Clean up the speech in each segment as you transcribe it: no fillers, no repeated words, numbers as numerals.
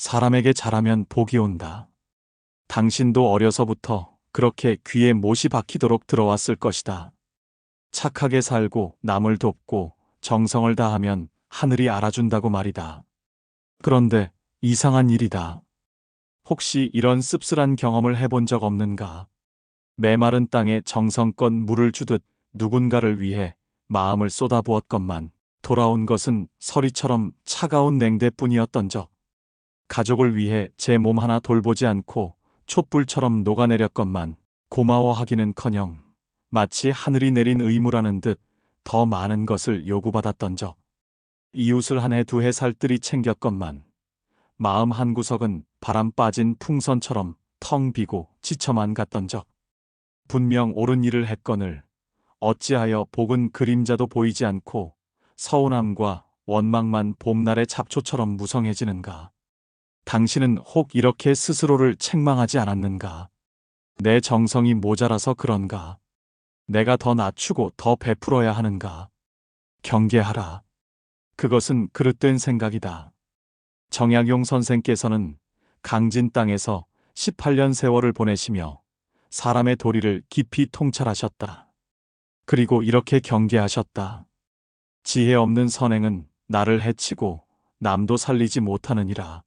사람에게 잘하면 복이 온다. 당신도 어려서부터 그렇게 귀에 못이 박히도록 들어왔을 것이다. 착하게 살고 남을 돕고 정성을 다하면 하늘이 알아준다고 말이다. 그런데 이상한 일이다. 혹시 이런 씁쓸한 경험을 해본 적 없는가? 메마른 땅에 정성껏 물을 주듯 누군가를 위해 마음을 쏟아부었건만 돌아온 것은 서리처럼 차가운 냉대뿐이었던 적. 가족을 위해 제 몸 하나 돌보지 않고 촛불처럼 녹아내렸건만 고마워하기는커녕 마치 하늘이 내린 의무라는 듯 더 많은 것을 요구받았던 적. 이웃을 한 해 두 해 살뜰히 챙겼건만 마음 한구석은 바람 빠진 풍선처럼 텅 비고 지쳐만 갔던 적. 분명 옳은 일을 했거늘 어찌하여 복은 그림자도 보이지 않고 서운함과 원망만 봄날의 잡초처럼 무성해지는가. 당신은 혹 이렇게 스스로를 책망하지 않았는가? 내 정성이 모자라서 그런가? 내가 더 낮추고 더 베풀어야 하는가? 경계하라. 그것은 그릇된 생각이다. 정약용 선생께서는 강진 땅에서 18년 세월을 보내시며 사람의 도리를 깊이 통찰하셨다. 그리고 이렇게 경계하셨다. 지혜 없는 선행은 나를 해치고 남도 살리지 못하느니라.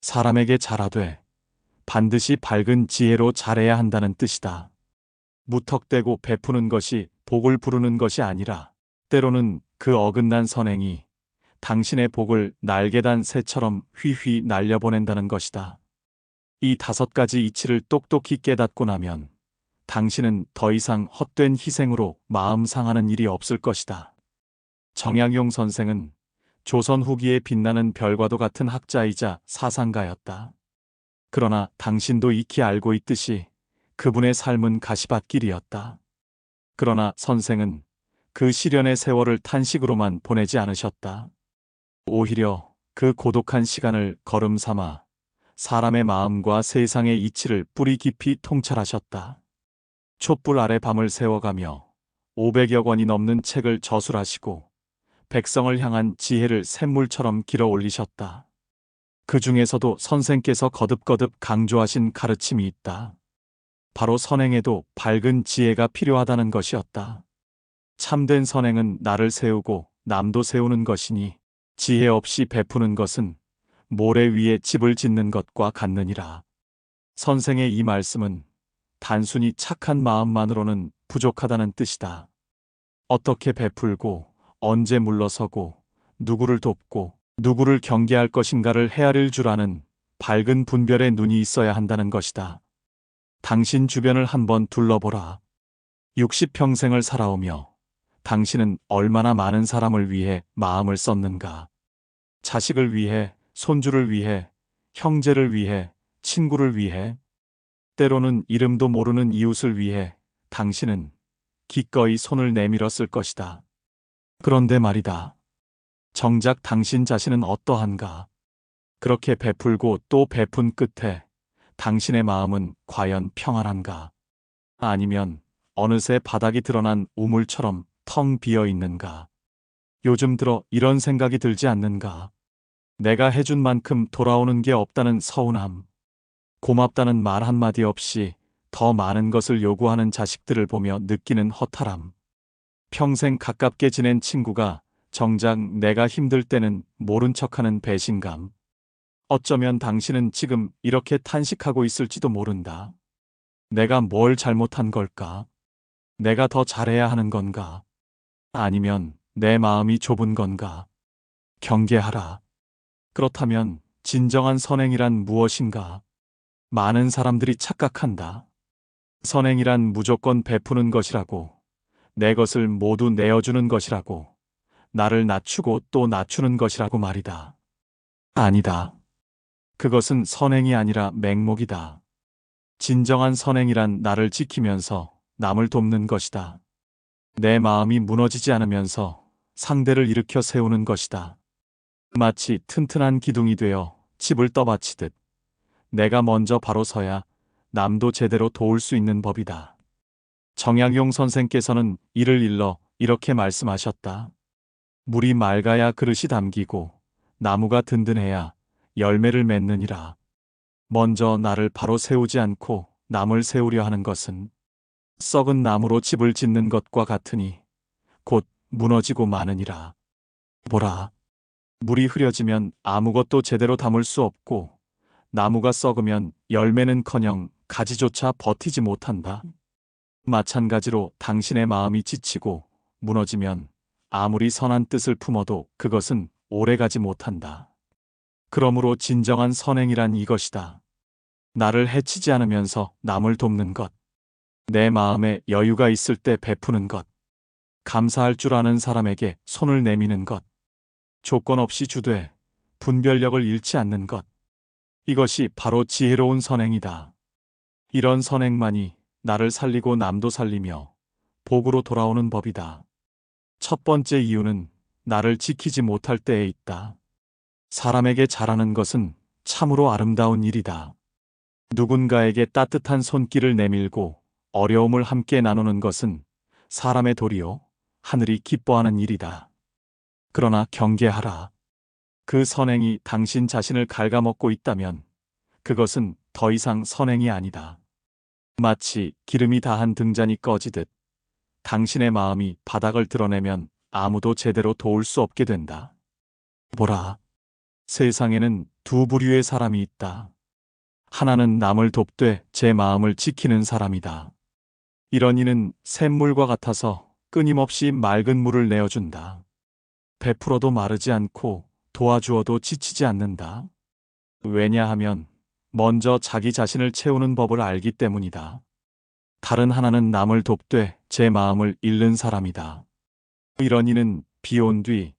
사람에게 잘하되 반드시 밝은 지혜로 잘해야 한다는 뜻이다. 무턱대고 베푸는 것이 복을 부르는 것이 아니라 때로는 그 어긋난 선행이 당신의 복을 날개단 새처럼 휘휘 날려보낸다는 것이다. 이 5가지 이치를 똑똑히 깨닫고 나면 당신은 더 이상 헛된 희생으로 마음 상하는 일이 없을 것이다. 정약용 선생은 조선 후기에 빛나는 별과도 같은 학자이자 사상가였다. 그러나 당신도 익히 알고 있듯이 그분의 삶은 가시밭길이었다. 그러나 선생은 그 시련의 세월을 탄식으로만 보내지 않으셨다. 오히려 그 고독한 시간을 걸음 삼아 사람의 마음과 세상의 이치를 뿌리 깊이 통찰하셨다. 촛불 아래 밤을 새워가며 500여 권이 넘는 책을 저술하시고 백성을 향한 지혜를 샘물처럼 길어 올리셨다. 그 중에서도 선생께서 거듭거듭 강조하신 가르침이 있다. 바로 선행에도 밝은 지혜가 필요하다는 것이었다. 참된 선행은 나를 세우고 남도 세우는 것이니 지혜 없이 베푸는 것은 모래 위에 집을 짓는 것과 같느니라. 선생의 이 말씀은 단순히 착한 마음만으로는 부족하다는 뜻이다. 어떻게 베풀고 언제 물러서고 누구를 돕고 누구를 경계할 것인가를 헤아릴 줄 아는 밝은 분별의 눈이 있어야 한다는 것이다. 당신 주변을 한번 둘러보라. 60평생을 살아오며 당신은 얼마나 많은 사람을 위해 마음을 썼는가. 자식을 위해, 손주를 위해, 형제를 위해, 친구를 위해, 때로는 이름도 모르는 이웃을 위해 당신은 기꺼이 손을 내밀었을 것이다. 그런데 말이다. 정작 당신 자신은 어떠한가? 그렇게 베풀고 또 베푼 끝에 당신의 마음은 과연 평안한가? 아니면 어느새 바닥이 드러난 우물처럼 텅 비어 있는가? 요즘 들어 이런 생각이 들지 않는가? 내가 해준 만큼 돌아오는 게 없다는 서운함, 고맙다는 말 한마디 없이 더 많은 것을 요구하는 자식들을 보며 느끼는 허탈함, 평생 가깝게 지낸 친구가 정작 내가 힘들 때는 모른 척하는 배신감. 어쩌면 당신은 지금 이렇게 탄식하고 있을지도 모른다. 내가 뭘 잘못한 걸까? 내가 더 잘해야 하는 건가? 아니면 내 마음이 좁은 건가? 경계하라. 그렇다면 진정한 선행이란 무엇인가? 많은 사람들이 착각한다. 선행이란 무조건 베푸는 것이라고, 내 것을 모두 내어주는 것이라고, 나를 낮추고 또 낮추는 것이라고 말이다. 아니다. 그것은 선행이 아니라 맹목이다. 진정한 선행이란 나를 지키면서 남을 돕는 것이다. 내 마음이 무너지지 않으면서 상대를 일으켜 세우는 것이다. 마치 튼튼한 기둥이 되어 집을 떠받치듯 내가 먼저 바로 서야 남도 제대로 도울 수 있는 법이다. 정약용 선생께서는 이를 일러 이렇게 말씀하셨다. 물이 맑아야 그릇이 담기고 나무가 든든해야 열매를 맺느니라. 먼저 나를 바로 세우지 않고 남을 세우려 하는 것은 썩은 나무로 집을 짓는 것과 같으니 곧 무너지고 마느니라. 보라, 물이 흐려지면 아무것도 제대로 담을 수 없고 나무가 썩으면 열매는커녕 가지조차 버티지 못한다. 마찬가지로 당신의 마음이 지치고 무너지면 아무리 선한 뜻을 품어도 그것은 오래가지 못한다. 그러므로 진정한 선행이란 이것이다. 나를 해치지 않으면서 남을 돕는 것. 내 마음에 여유가 있을 때 베푸는 것. 감사할 줄 아는 사람에게 손을 내미는 것. 조건 없이 주되 분별력을 잃지 않는 것. 이것이 바로 지혜로운 선행이다. 이런 선행만이 나를 살리고 남도 살리며 복으로 돌아오는 법이다. 첫 번째 이유는 나를 지키지 못할 때에 있다. 사람에게 잘하는 것은 참으로 아름다운 일이다. 누군가에게 따뜻한 손길을 내밀고 어려움을 함께 나누는 것은 사람의 도리요, 하늘이 기뻐하는 일이다. 그러나 경계하라. 그 선행이 당신 자신을 갉아먹고 있다면 그것은 더 이상 선행이 아니다. 마치 기름이 다한 등잔이 꺼지듯 당신의 마음이 바닥을 드러내면 아무도 제대로 도울 수 없게 된다. 보라, 세상에는 두 부류의 사람이 있다. 하나는 남을 돕되 제 마음을 지키는 사람이다. 이런 이는 샘물과 같아서 끊임없이 맑은 물을 내어준다. 베풀어도 마르지 않고 도와주어도 지치지 않는다. 왜냐하면 먼저 자기 자신을 채우는 법을 알기 때문이다. 다른 하나는 남을 돕되 제 마음을 잃는 사람이다. 이런 이는 비 온 뒤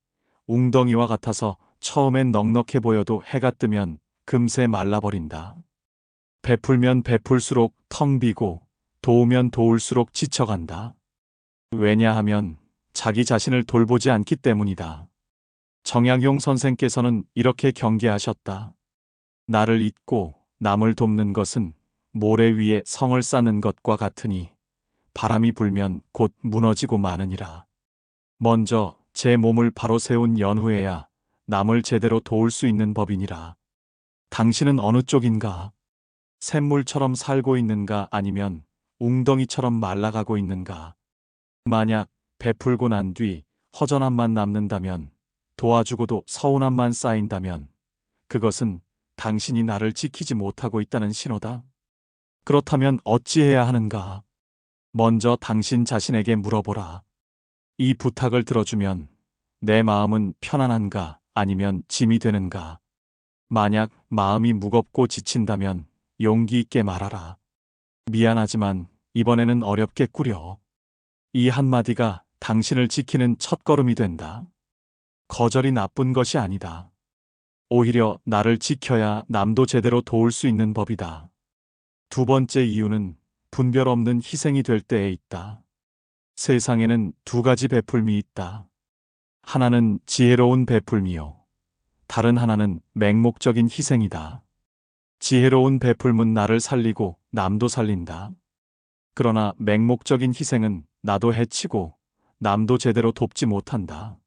웅덩이와 같아서 처음엔 넉넉해 보여도 해가 뜨면 금세 말라버린다. 베풀면 베풀수록 텅 비고 도우면 도울수록 지쳐간다. 왜냐하면 자기 자신을 돌보지 않기 때문이다. 정약용 선생께서는 이렇게 경계하셨다. 나를 잊고 남을 돕는 것은 모래 위에 성을 쌓는 것과 같으니 바람이 불면 곧 무너지고 마느니라. 먼저 제 몸을 바로 세운 연후에야 남을 제대로 도울 수 있는 법이니라. 당신은 어느 쪽인가? 샘물처럼 살고 있는가 아니면 웅덩이처럼 말라가고 있는가? 만약 베풀고 난 뒤 허전함만 남는다면, 도와주고도 서운함만 쌓인다면 그것은 당신이 나를 지키지 못하고 있다는 신호다. 그렇다면 어찌해야 하는가? 먼저 당신 자신에게 물어보라. 이 부탁을 들어주면 내 마음은 편안한가 아니면 짐이 되는가? 만약 마음이 무겁고 지친다면 용기 있게 말하라. 미안하지만 이번에는 어렵겠구려. 이 한마디가 당신을 지키는 첫걸음이 된다. 거절이 나쁜 것이 아니다. 오히려 나를 지켜야 남도 제대로 도울 수 있는 법이다. 두 번째 이유는 분별 없는 희생이 될 때에 있다. 세상에는 두 가지 베풀미 있다. 하나는 지혜로운 베풀미요. 다른 하나는 맹목적인 희생이다. 지혜로운 베풀문 나를 살리고 남도 살린다. 그러나 맹목적인 희생은 나도 해치고 남도 제대로 돕지 못한다.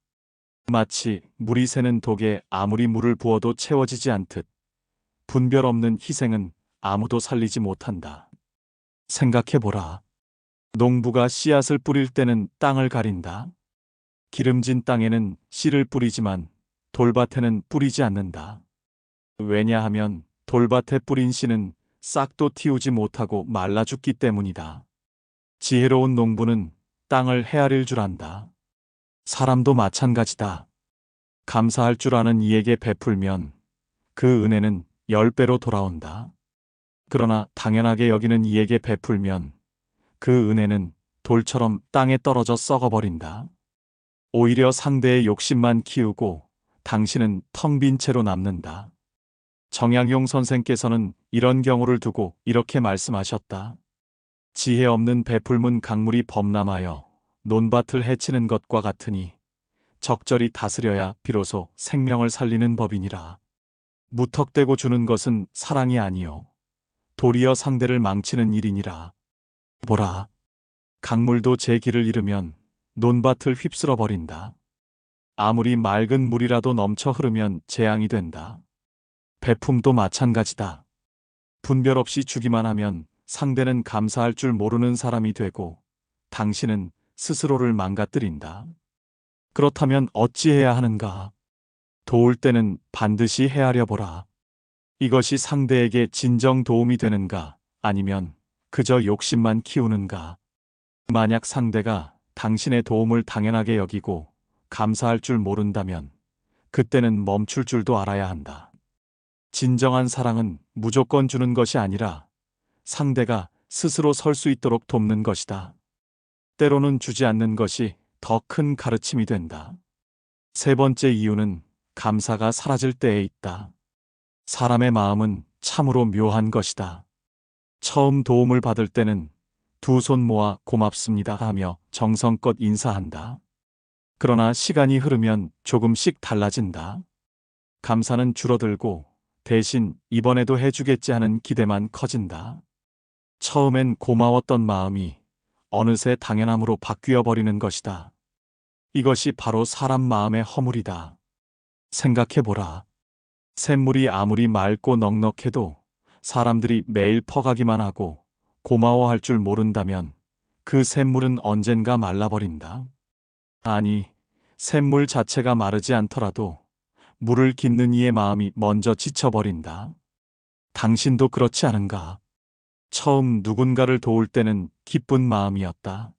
마치 물이 새는 독에 아무리 물을 부어도 채워지지 않듯 분별 없는 희생은 아무도 살리지 못한다. 생각해보라. 농부가 씨앗을 뿌릴 때는 땅을 가린다. 기름진 땅에는 씨를 뿌리지만 돌밭에는 뿌리지 않는다. 왜냐하면 돌밭에 뿌린 씨는 싹도 틔우지 못하고 말라 죽기 때문이다. 지혜로운 농부는 땅을 헤아릴 줄 안다. 사람도 마찬가지다. 감사할 줄 아는 이에게 베풀면 그 은혜는 10배로 돌아온다. 그러나 당연하게 여기는 이에게 베풀면 그 은혜는 돌처럼 땅에 떨어져 썩어버린다. 오히려 상대의 욕심만 키우고 당신은 텅 빈 채로 남는다. 정약용 선생께서는 이런 경우를 두고 이렇게 말씀하셨다. 지혜 없는 베풀문 강물이 범람하여 논밭을 해치는 것과 같으니 적절히 다스려야 비로소 생명을 살리는 법이니라. 무턱대고 주는 것은 사랑이 아니요 도리어 상대를 망치는 일이니라. 보라, 강물도 제 길을 잃으면 논밭을 휩쓸어 버린다. 아무리 맑은 물이라도 넘쳐 흐르면 재앙이 된다. 베품도 마찬가지다. 분별 없이 주기만 하면 상대는 감사할 줄 모르는 사람이 되고 당신은 스스로를 망가뜨린다. 그렇다면 어찌해야 하는가? 도울 때는 반드시 헤아려 보라. 이것이 상대에게 진정 도움이 되는가? 아니면 그저 욕심만 키우는가? 만약 상대가 당신의 도움을 당연하게 여기고 감사할 줄 모른다면 그때는 멈출 줄도 알아야 한다. 진정한 사랑은 무조건 주는 것이 아니라 상대가 스스로 설 수 있도록 돕는 것이다. 때로는 주지 않는 것이 더 큰 가르침이 된다. 세 번째 이유는 감사가 사라질 때에 있다. 사람의 마음은 참으로 묘한 것이다. 처음 도움을 받을 때는 두 손 모아 고맙습니다 하며 정성껏 인사한다. 그러나 시간이 흐르면 조금씩 달라진다. 감사는 줄어들고 대신 이번에도 해주겠지 하는 기대만 커진다. 처음엔 고마웠던 마음이 어느새 당연함으로 바뀌어 버리는 것이다. 이것이 바로 사람 마음의 허물이다. 생각해보라. 샘물이 아무리 맑고 넉넉해도 사람들이 매일 퍼가기만 하고 고마워할 줄 모른다면 그 샘물은 언젠가 말라버린다. 아니, 샘물 자체가 마르지 않더라도 물을 깃는 이의 마음이 먼저 지쳐버린다. 당신도 그렇지 않은가? 처음 누군가를 도울 때는 기쁜 마음이었다.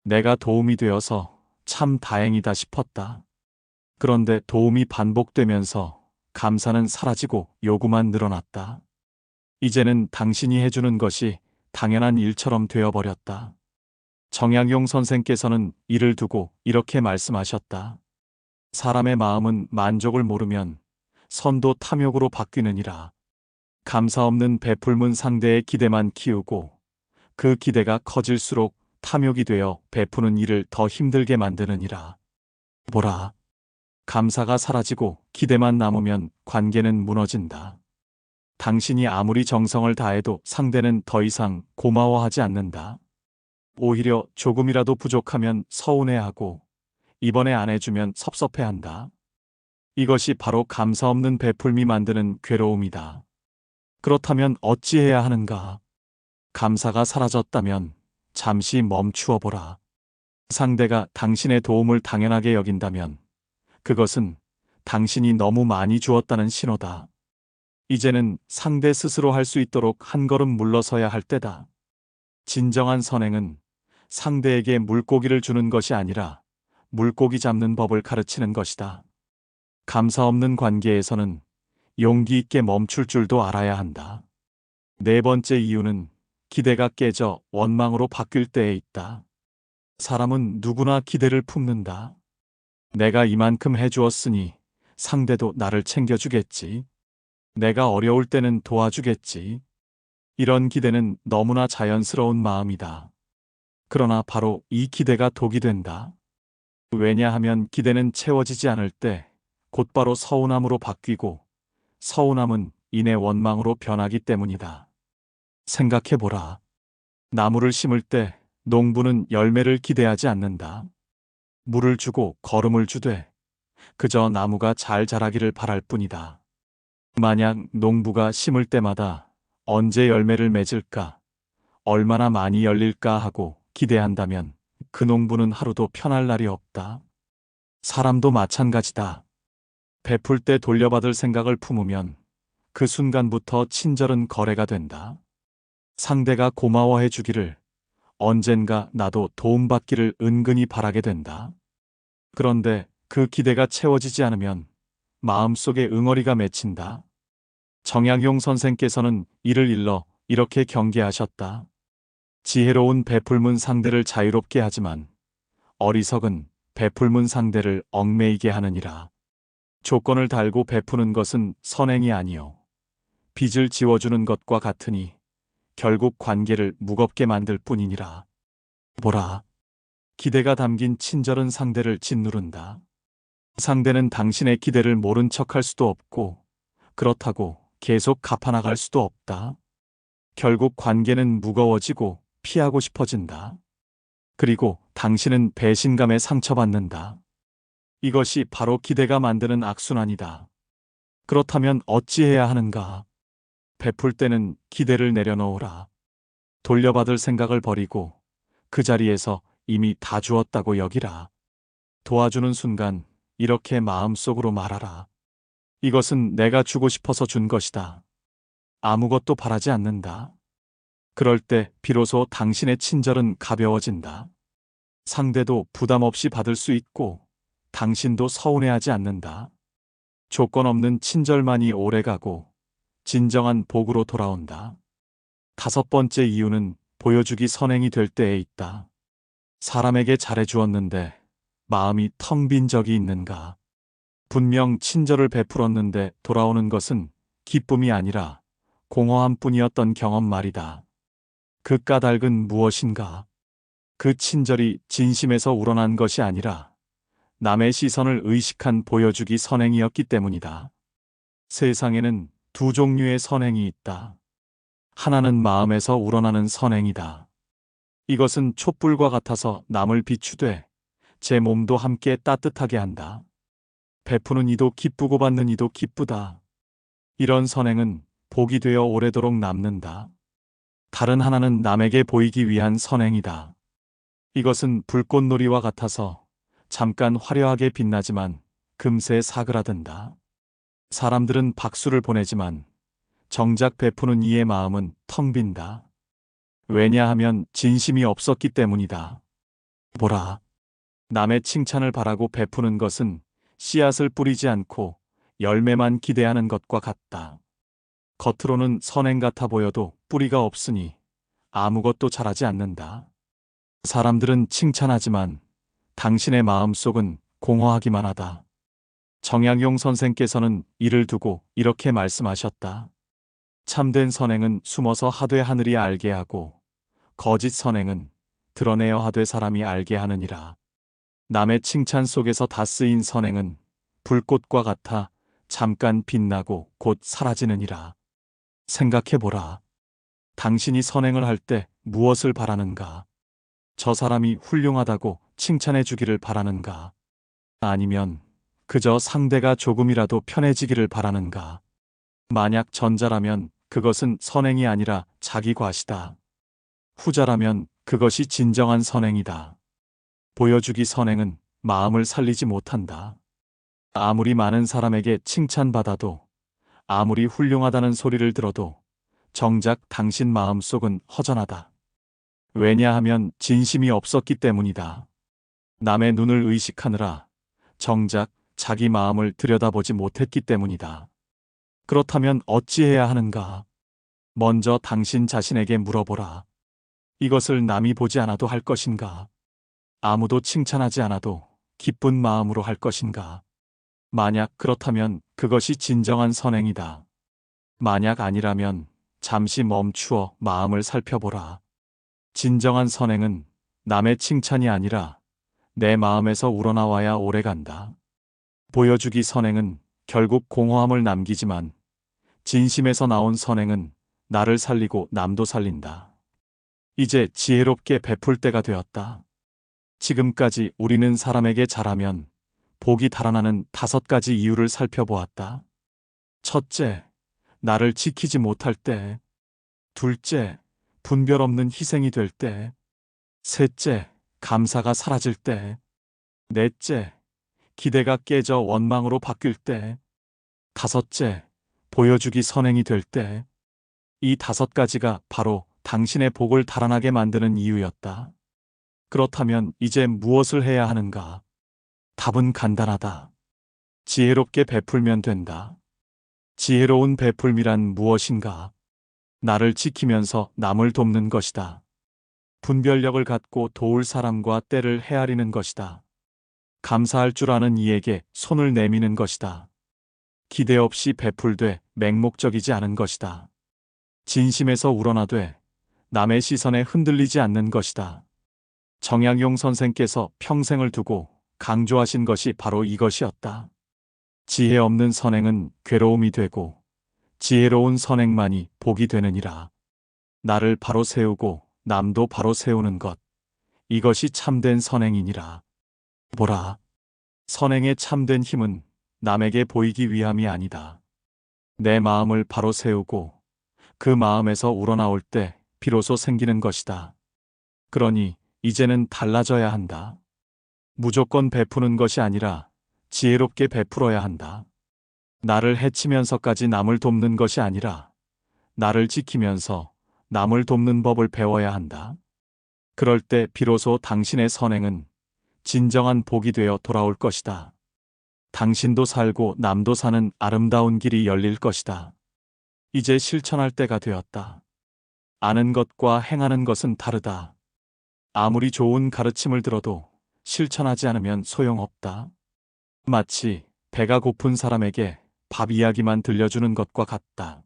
내가 도움이 되어서 참 다행이다 싶었다. 그런데 도움이 반복되면서 감사는 사라지고 요구만 늘어났다. 이제는 당신이 해주는 것이 당연한 일처럼 되어버렸다. 정약용 선생께서는 이를 두고 이렇게 말씀하셨다. 사람의 마음은 만족을 모르면 선도 탐욕으로 바뀌느니라. 감사 없는 베풀문 상대의 기대만 키우고 그 기대가 커질수록 탐욕이 되어 베푸는 일을 더 힘들게 만드느니라. 보라. 감사가 사라지고 기대만 남으면 관계는 무너진다. 당신이 아무리 정성을 다해도 상대는 더 이상 고마워하지 않는다. 오히려 조금이라도 부족하면 서운해하고 이번에 안 해주면 섭섭해한다. 이것이 바로 감사 없는 베풀미 만드는 괴로움이다. 그렇다면 어찌해야 하는가? 감사가 사라졌다면 잠시 멈추어 보라. 상대가 당신의 도움을 당연하게 여긴다면 그것은 당신이 너무 많이 주었다는 신호다. 이제는 상대 스스로 할 수 있도록 한 걸음 물러서야 할 때다. 진정한 선행은 상대에게 물고기를 주는 것이 아니라 물고기 잡는 법을 가르치는 것이다. 감사 없는 관계에서는 용기 있게 멈출 줄도 알아야 한다. 네 번째 이유는 기대가 깨져 원망으로 바뀔 때에 있다. 사람은 누구나 기대를 품는다. 내가 이만큼 해주었으니 상대도 나를 챙겨주겠지. 내가 어려울 때는 도와주겠지. 이런 기대는 너무나 자연스러운 마음이다. 그러나 바로 이 기대가 독이 된다. 왜냐하면 기대는 채워지지 않을 때 곧바로 서운함으로 바뀌고 서운함은 이내 원망으로 변하기 때문이다. 생각해보라. 나무를 심을 때 농부는 열매를 기대하지 않는다. 물을 주고 거름을 주되 그저 나무가 잘 자라기를 바랄 뿐이다. 만약 농부가 심을 때마다 언제 열매를 맺을까, 얼마나 많이 열릴까 하고 기대한다면 그 농부는 하루도 편할 날이 없다. 사람도 마찬가지다. 베풀 때 돌려받을 생각을 품으면 그 순간부터 친절은 거래가 된다. 상대가 고마워해 주기를, 언젠가 나도 도움받기를 은근히 바라게 된다. 그런데 그 기대가 채워지지 않으면 마음속에 응어리가 맺힌다. 정약용 선생께서는 이를 일러 이렇게 경계하셨다. 지혜로운 베풀문 상대를 자유롭게 하지만 어리석은 베풀문 상대를 얽매이게 하느니라. 조건을 달고 베푸는 것은 선행이 아니요 빚을 지워주는 것과 같으니 결국 관계를 무겁게 만들 뿐이니라. 보라. 기대가 담긴 친절은 상대를 짓누른다. 상대는 당신의 기대를 모른 척할 수도 없고 그렇다고 계속 갚아나갈 수도 없다. 결국 관계는 무거워지고 피하고 싶어진다. 그리고 당신은 배신감에 상처받는다. 이것이 바로 기대가 만드는 악순환이다. 그렇다면 어찌해야 하는가? 베풀 때는 기대를 내려놓으라. 돌려받을 생각을 버리고 그 자리에서 이미 다 주었다고 여기라. 도와주는 순간 이렇게 마음속으로 말하라. 이것은 내가 주고 싶어서 준 것이다. 아무것도 바라지 않는다. 그럴 때 비로소 당신의 친절은 가벼워진다. 상대도 부담 없이 받을 수 있고 당신도 서운해하지 않는다. 조건 없는 친절만이 오래가고 진정한 복으로 돌아온다. 다섯 번째 이유는 보여주기 선행이 될 때에 있다. 사람에게 잘해 주었는데 마음이 텅 빈 적이 있는가? 분명 친절을 베풀었는데 돌아오는 것은 기쁨이 아니라 공허함 뿐이었던 경험 말이다. 그 까닭은 무엇인가? 그 친절이 진심에서 우러난 것이 아니라 남의 시선을 의식한 보여주기 선행이었기 때문이다. 세상에는 두 종류의 선행이 있다. 하나는 마음에서 우러나는 선행이다. 이것은 촛불과 같아서 남을 비추되 제 몸도 함께 따뜻하게 한다. 베푸는 이도 기쁘고 받는 이도 기쁘다. 이런 선행은 복이 되어 오래도록 남는다. 다른 하나는 남에게 보이기 위한 선행이다. 이것은 불꽃놀이와 같아서 잠깐 화려하게 빛나지만 금세 사그라든다. 사람들은 박수를 보내지만 정작 베푸는 이의 마음은 텅 빈다. 왜냐하면 진심이 없었기 때문이다. 보라. 남의 칭찬을 바라고 베푸는 것은 씨앗을 뿌리지 않고 열매만 기대하는 것과 같다. 겉으로는 선행 같아 보여도 뿌리가 없으니 아무것도 자라지 않는다. 사람들은 칭찬하지만 당신의 마음속은 공허하기만 하다. 정약용 선생께서는 이를 두고 이렇게 말씀하셨다. 참된 선행은 숨어서 하되 하늘이 알게 하고 거짓 선행은 드러내어 하되 사람이 알게 하느니라. 남의 칭찬 속에서 다 쓰인 선행은 불꽃과 같아 잠깐 빛나고 곧 사라지느니라. 생각해보라. 당신이 선행을 할 때 무엇을 바라는가? 저 사람이 훌륭하다고 칭찬해 주기를 바라는가? 아니면 그저 상대가 조금이라도 편해지기를 바라는가? 만약 전자라면 그것은 선행이 아니라 자기 과시다. 후자라면 그것이 진정한 선행이다. 보여주기 선행은 마음을 살리지 못한다. 아무리 많은 사람에게 칭찬받아도 아무리 훌륭하다는 소리를 들어도 정작 당신 마음속은 허전하다. 왜냐하면 진심이 없었기 때문이다. 남의 눈을 의식하느라 정작 자기 마음을 들여다보지 못했기 때문이다. 그렇다면 어찌해야 하는가? 먼저 당신 자신에게 물어보라. 이것을 남이 보지 않아도 할 것인가? 아무도 칭찬하지 않아도 기쁜 마음으로 할 것인가? 만약 그렇다면 그것이 진정한 선행이다. 만약 아니라면 잠시 멈추어 마음을 살펴보라. 진정한 선행은 남의 칭찬이 아니라 내 마음에서 우러나와야 오래간다. 보여주기 선행은 결국 공허함을 남기지만 진심에서 나온 선행은 나를 살리고 남도 살린다. 이제 지혜롭게 베풀 때가 되었다. 지금까지 우리는 사람에게 잘하면 복이 달아나는 5가지 이유를 살펴보았다. 첫째, 나를 지키지 못할 때. 둘째, 분별 없는 희생이 될 때. 셋째, 감사가 사라질 때. 넷째, 기대가 깨져 원망으로 바뀔 때. 다섯째, 보여주기 선행이 될 때. 이 5가지가 바로 당신의 복을 달아나게 만드는 이유였다. 그렇다면 이제 무엇을 해야 하는가? 답은 간단하다. 지혜롭게 베풀면 된다. 지혜로운 베풀미란 무엇인가? 나를 지키면서 남을 돕는 것이다. 분별력을 갖고 도울 사람과 때를 헤아리는 것이다. 감사할 줄 아는 이에게 손을 내미는 것이다. 기대 없이 베풀되 맹목적이지 않은 것이다. 진심에서 우러나되 남의 시선에 흔들리지 않는 것이다. 정약용 선생께서 평생을 두고 강조하신 것이 바로 이것이었다. 지혜 없는 선행은 괴로움이 되고 지혜로운 선행만이 복이 되느니라. 나를 바로 세우고 남도 바로 세우는 것. 이것이 참된 선행이니라. 보라. 선행의 참된 힘은 남에게 보이기 위함이 아니다. 내 마음을 바로 세우고 그 마음에서 우러나올 때 비로소 생기는 것이다. 그러니 이제는 달라져야 한다. 무조건 베푸는 것이 아니라 지혜롭게 베풀어야 한다. 나를 해치면서까지 남을 돕는 것이 아니라 나를 지키면서 남을 돕는 법을 배워야 한다. 그럴 때 비로소 당신의 선행은 진정한 복이 되어 돌아올 것이다. 당신도 살고 남도 사는 아름다운 길이 열릴 것이다. 이제 실천할 때가 되었다. 아는 것과 행하는 것은 다르다. 아무리 좋은 가르침을 들어도 실천하지 않으면 소용없다. 마치 배가 고픈 사람에게 밥 이야기만 들려주는 것과 같다.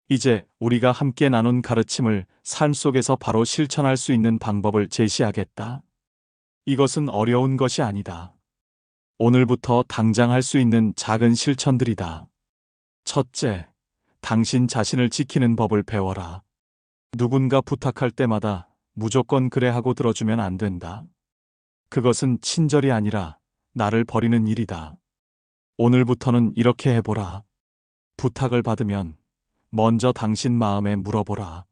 이제 우리가 함께 나눈 가르침을 삶 속에서 바로 실천할 수 있는 방법을 제시하겠다. 이것은 어려운 것이 아니다. 오늘부터 당장 할 수 있는 작은 실천들이다. 첫째, 당신 자신을 지키는 법을 배워라. 누군가 부탁할 때마다 무조건 그래 하고 들어주면 안 된다. 그것은 친절이 아니라 나를 버리는 일이다. 오늘부터는 이렇게 해보라. 부탁을 받으면 먼저 당신 마음에 물어보라.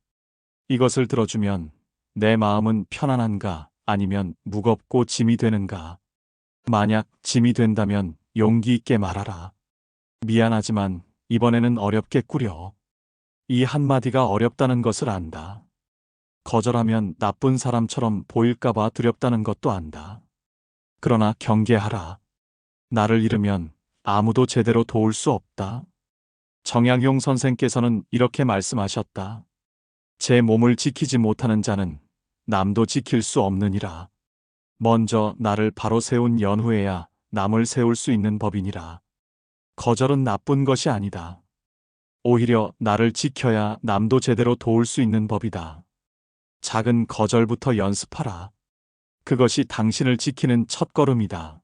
이것을 들어주면 내 마음은 편안한가 아니면 무겁고 짐이 되는가? 만약 짐이 된다면 용기 있게 말하라. 미안하지만 이번에는 어렵겠구려. 이 한마디가 어렵다는 것을 안다. 거절하면 나쁜 사람처럼 보일까봐 두렵다는 것도 안다. 그러나 경계하라. 나를 잃으면 아무도 제대로 도울 수 없다. 정약용 선생께서는 이렇게 말씀하셨다. 제 몸을 지키지 못하는 자는 남도 지킬 수 없느니라. 먼저 나를 바로 세운 연후에야 남을 세울 수 있는 법이니라. 거절은 나쁜 것이 아니다. 오히려 나를 지켜야 남도 제대로 도울 수 있는 법이다. 작은 거절부터 연습하라. 그것이 당신을 지키는 첫걸음이다.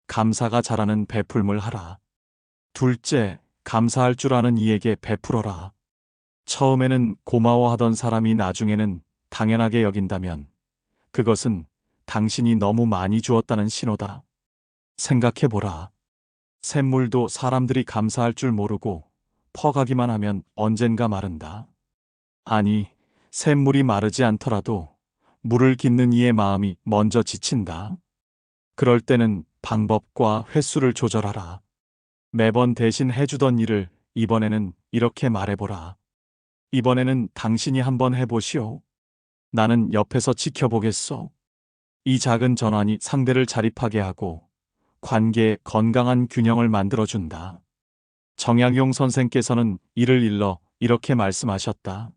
감사가 자라는 베풀물 하라. 둘째, 감사할 줄 아는 이에게 베풀어라. 처음에는 고마워하던 사람이 나중에는 당연하게 여긴다면 그것은 당신이 너무 많이 주었다는 신호다. 생각해보라. 샘물도 사람들이 감사할 줄 모르고 퍼가기만 하면 언젠가 마른다. 아니, 샘물이 마르지 않더라도 물을 깃는 이의 마음이 먼저 지친다. 그럴 때는 방법과 횟수를 조절하라. 매번 대신 해주던 일을 이번에는 이렇게 말해보라. 이번에는 당신이 한번 해보시오. 나는 옆에서 지켜보겠소. 이 작은 전환이 상대를 자립하게 하고 관계에 건강한 균형을 만들어준다. 정약용 선생께서는 이를 일러 이렇게 말씀하셨다.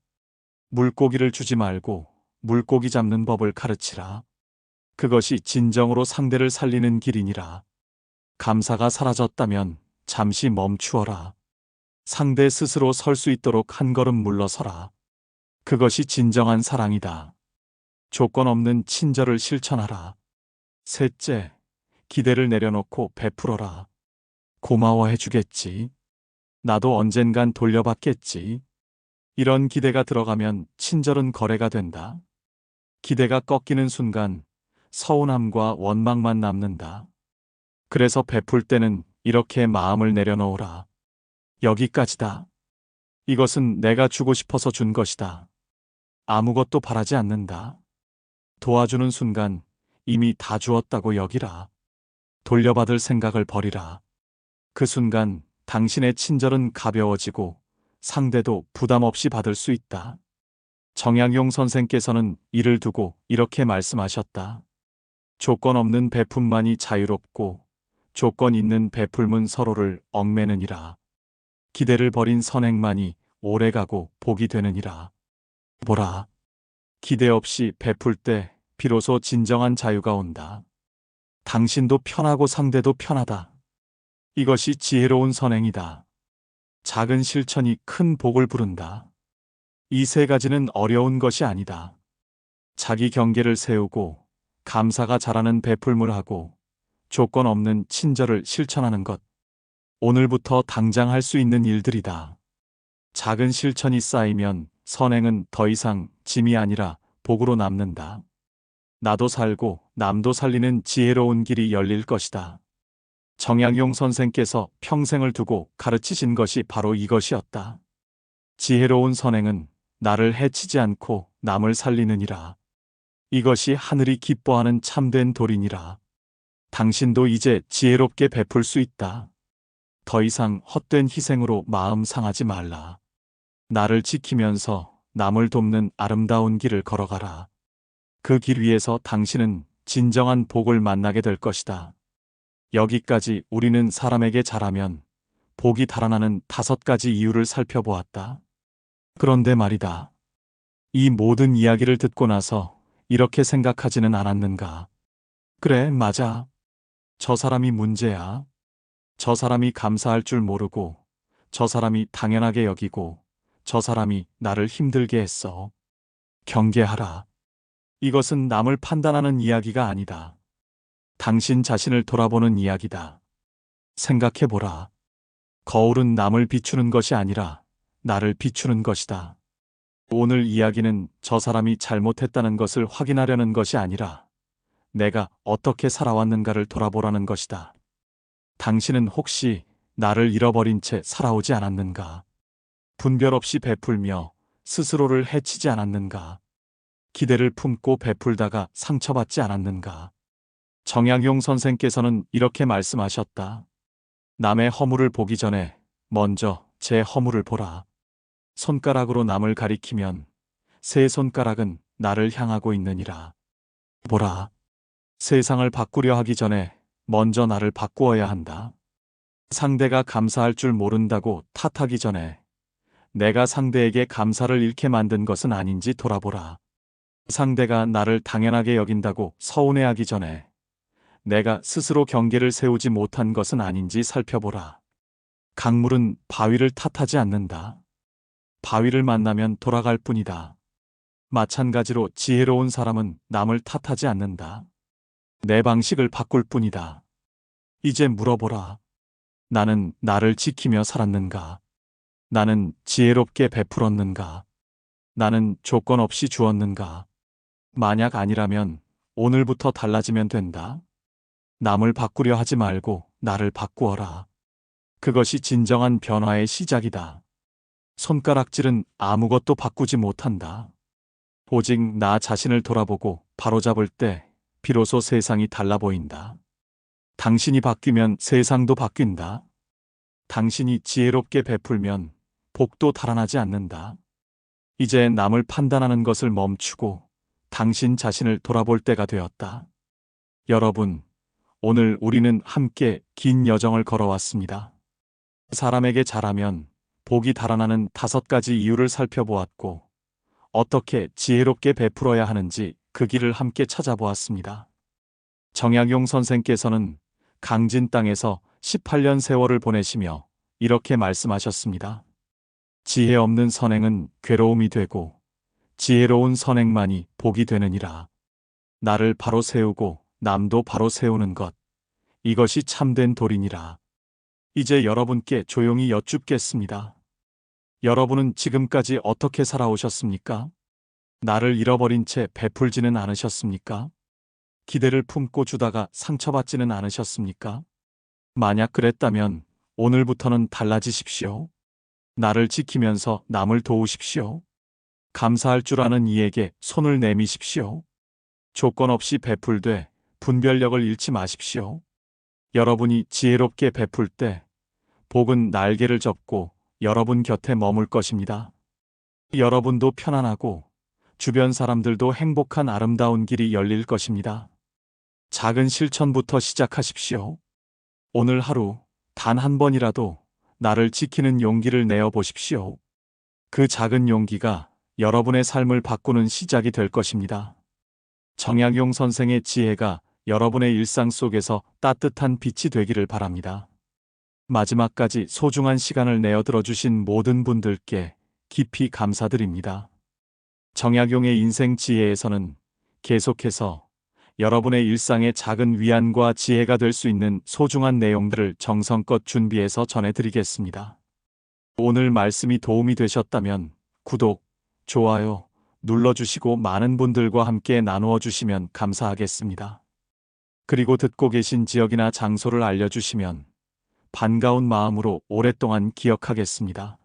물고기를 주지 말고 물고기 잡는 법을 가르치라. 그것이 진정으로 상대를 살리는 길이니라. 감사가 사라졌다면 잠시 멈추어라. 상대 스스로 설 수 있도록 한 걸음 물러서라. 그것이 진정한 사랑이다. 조건 없는 친절을 실천하라. 셋째, 기대를 내려놓고 베풀어라. 고마워해 주겠지. 나도 언젠간 돌려받겠지. 이런 기대가 들어가면 친절은 거래가 된다. 기대가 꺾이는 순간 서운함과 원망만 남는다. 그래서 베풀 때는 이렇게 마음을 내려놓으라. 여기까지다. 이것은 내가 주고 싶어서 준 것이다. 아무것도 바라지 않는다. 도와주는 순간 이미 다 주었다고 여기라. 돌려받을 생각을 버리라. 그 순간 당신의 친절은 가벼워지고 상대도 부담 없이 받을 수 있다. 정약용 선생께서는 이를 두고 이렇게 말씀하셨다. 조건 없는 베품만이 자유롭고 조건 있는 베풀문 서로를 얽매느니라. 기대를 버린 선행만이 오래가고 복이 되느니라. 보라. 기대 없이 베풀 때 비로소 진정한 자유가 온다. 당신도 편하고 상대도 편하다. 이것이 지혜로운 선행이다. 작은 실천이 큰 복을 부른다. 이 세 가지는 어려운 것이 아니다. 자기 경계를 세우고 감사가 자라는 베풀물 하고 조건 없는 친절을 실천하는 것. 오늘부터 당장 할 수 있는 일들이다. 작은 실천이 쌓이면 선행은 더 이상 짐이 아니라 복으로 남는다. 나도 살고 남도 살리는 지혜로운 길이 열릴 것이다. 정약용 선생께서 평생을 두고 가르치신 것이 바로 이것이었다. 지혜로운 선행은 나를 해치지 않고 남을 살리느니라. 이것이 하늘이 기뻐하는 참된 도리니라. 당신도 이제 지혜롭게 베풀 수 있다. 더 이상 헛된 희생으로 마음 상하지 말라. 나를 지키면서 남을 돕는 아름다운 길을 걸어가라. 그 길 위에서 당신은 진정한 복을 만나게 될 것이다. 여기까지 우리는 사람에게 잘하면 복이 달아나는 5가지 이유를 살펴보았다. 그런데 말이다. 이 모든 이야기를 듣고 나서 이렇게 생각하지는 않았는가? 그래, 맞아. 저 사람이 문제야. 저 사람이 감사할 줄 모르고, 저 사람이 당연하게 여기고, 저 사람이 나를 힘들게 했어. 경계하라. 이것은 남을 판단하는 이야기가 아니다. 당신 자신을 돌아보는 이야기다. 생각해보라. 거울은 남을 비추는 것이 아니라 나를 비추는 것이다. 오늘 이야기는 저 사람이 잘못했다는 것을 확인하려는 것이 아니라 내가 어떻게 살아왔는가를 돌아보라는 것이다. 당신은 혹시 나를 잃어버린 채 살아오지 않았는가? 분별 없이 베풀며 스스로를 해치지 않았는가? 기대를 품고 베풀다가 상처받지 않았는가? 정약용 선생께서는 이렇게 말씀하셨다. 남의 허물을 보기 전에 먼저 제 허물을 보라. 손가락으로 남을 가리키면 세 손가락은 나를 향하고 있느니라. 보라. 세상을 바꾸려 하기 전에 먼저 나를 바꾸어야 한다. 상대가 감사할 줄 모른다고 탓하기 전에 내가 상대에게 감사를 잃게 만든 것은 아닌지 돌아보라. 상대가 나를 당연하게 여긴다고 서운해하기 전에 내가 스스로 경계를 세우지 못한 것은 아닌지 살펴보라. 강물은 바위를 탓하지 않는다. 바위를 만나면 돌아갈 뿐이다. 마찬가지로 지혜로운 사람은 남을 탓하지 않는다. 내 방식을 바꿀 뿐이다. 이제 물어보라. 나는 나를 지키며 살았는가? 나는 지혜롭게 베풀었는가? 나는 조건 없이 주었는가? 만약 아니라면 오늘부터 달라지면 된다. 남을 바꾸려 하지 말고 나를 바꾸어라. 그것이 진정한 변화의 시작이다. 손가락질은 아무것도 바꾸지 못한다. 오직 나 자신을 돌아보고 바로잡을 때 비로소 세상이 달라 보인다. 당신이 바뀌면 세상도 바뀐다. 당신이 지혜롭게 베풀면 복도 달아나지 않는다. 이제 남을 판단하는 것을 멈추고 당신 자신을 돌아볼 때가 되었다. 여러분, 오늘 우리는 함께 긴 여정을 걸어왔습니다. 사람에게 잘하면 복이 달아나는 5가지 이유를 살펴보았고, 어떻게 지혜롭게 베풀어야 하는지 그 길을 함께 찾아보았습니다. 정약용 선생께서는 강진 땅에서 18년 세월을 보내시며 이렇게 말씀하셨습니다. 지혜 없는 선행은 괴로움이 되고 지혜로운 선행만이 복이 되느니라. 나를 바로 세우고 남도 바로 세우는 것, 이것이 참된 도리니라. 이제 여러분께 조용히 여쭙겠습니다. 여러분은 지금까지 어떻게 살아오셨습니까? 나를 잃어버린 채 베풀지는 않으셨습니까? 기대를 품고 주다가 상처받지는 않으셨습니까? 만약 그랬다면 오늘부터는 달라지십시오. 나를 지키면서 남을 도우십시오. 감사할 줄 아는 이에게 손을 내미십시오. 조건 없이 베풀되 분별력을 잃지 마십시오. 여러분이 지혜롭게 베풀 때 복은 날개를 접고 여러분 곁에 머물 것입니다. 여러분도 편안하고 주변 사람들도 행복한 아름다운 길이 열릴 것입니다. 작은 실천부터 시작하십시오. 오늘 하루 단 한 번이라도 나를 지키는 용기를 내어 보십시오. 그 작은 용기가 여러분의 삶을 바꾸는 시작이 될 것입니다. 정약용 선생의 지혜가 여러분의 일상 속에서 따뜻한 빛이 되기를 바랍니다. 마지막까지 소중한 시간을 내어 들어주신 모든 분들께 깊이 감사드립니다. 정약용의 인생 지혜에서는 계속해서 여러분의 일상의 작은 위안과 지혜가 될 수 있는 소중한 내용들을 정성껏 준비해서 전해드리겠습니다. 오늘 말씀이 도움이 되셨다면 구독, 좋아요 눌러주시고 많은 분들과 함께 나누어 주시면 감사하겠습니다. 그리고 듣고 계신 지역이나 장소를 알려주시면 반가운 마음으로 오랫동안 기억하겠습니다.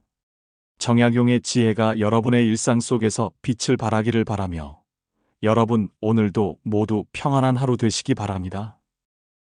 정약용의 지혜가 여러분의 일상 속에서 빛을 발하기를 바라며 여러분 오늘도 모두 평안한 하루 되시기 바랍니다.